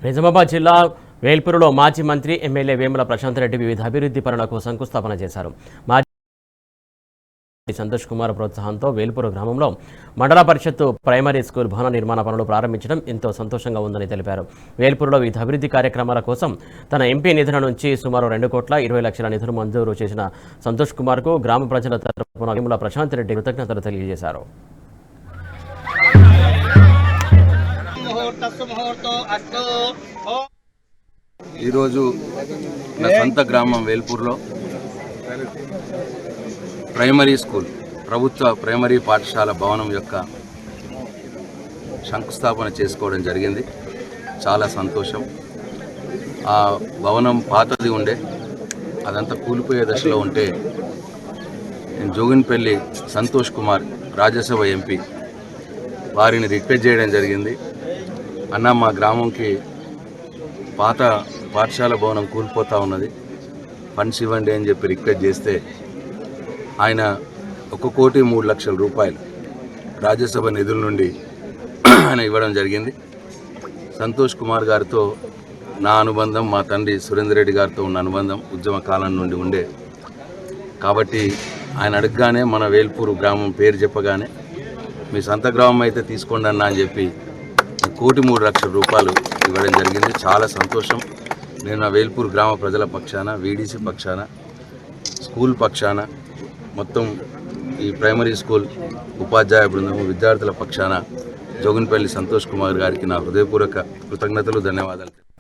నిజామాబాద్ జిల్లా వేల్పూరులో మాజీ మంత్రి ఎమ్మెల్యే వేముల ప్రశాంత్ రెడ్డి వివిధ అభివృద్ధి పనులకు శంకుస్థాపన చేశారు. మాజీ సంతోష్ కుమార్ ప్రోత్సాహంతో వేల్పూరు గ్రామంలో మండల పరిషత్తు ప్రైమరీ స్కూల్ భవన నిర్మాణ పనులు ప్రారంభించడం ఎంతో సంతోషంగా ఉందని తెలిపారు. వేల్పూరులో వివిధ అభివృద్ధి కార్యక్రమాల కోసం తన ఎంపీ నిధుల నుంచి సుమారు 2,20,00,000 నిధులు మంజూరు చేసిన సంతోష్ కుమార్కు గ్రామ ప్రజల తరపున వేముల ప్రశాంత్ రెడ్డి కృతజ్ఞతలు తెలియజేశారు. ఈరోజు నా సొంత గ్రామం వేల్పూర్లో ప్రైమరీ స్కూల్ ప్రభుత్వ ప్రైమరీ పాఠశాల భవనం యొక్క శంకుస్థాపన చేసుకోవడం జరిగింది. చాలా సంతోషం. ఆ భవనం పాతది ఉండే, అదంతా కూలిపోయే దశలో ఉంటే నేను జోగిన్పల్లి సంతోష్ కుమార్ రాజ్యసభ ఎంపీ వారిని రిక్వెస్ట్ చేయడం జరిగింది. అన్న, మా గ్రామంకి పాత పాఠశాల భవనం కూలిపోతూ ఉన్నది, ఫండ్స్ ఇవ్వండి అని చెప్పి రిక్వెస్ట్ చేస్తే ఆయన 1,03,00,000 రూపాయలు రాజ్యసభ నిధుల నుండి ఆయన ఇవ్వడం జరిగింది. సంతోష్ కుమార్ గారితో నా అనుబంధం, మా తండ్రి సురేందర్ రెడ్డి గారితో ఉన్న అనుబంధం ఉద్యమ కాలం నుండి ఉండే కాబట్టి ఆయన అడగగానే మన వేల్పూరు గ్రామం పేరు చెప్పగానే మీ సొంత గ్రామం అయితే తీసుకోండి అన్న అని చెప్పి 1,03,00,000 రూపాయలు ఇవ్వడం జరిగింది. చాలా సంతోషం. నేను నా వేల్పూరు గ్రామ ప్రజల పక్షాన, వీడీసీ పక్షాన, స్కూల్ పక్షాన, మొత్తం ఈ ప్రైమరీ స్కూల్ ఉపాధ్యాయ బృందము, విద్యార్థుల పక్షాన జోగిన్పల్లి సంతోష్ కుమార్ గారికి నా హృదయపూర్వక కృతజ్ఞతలు, ధన్యవాదాలు.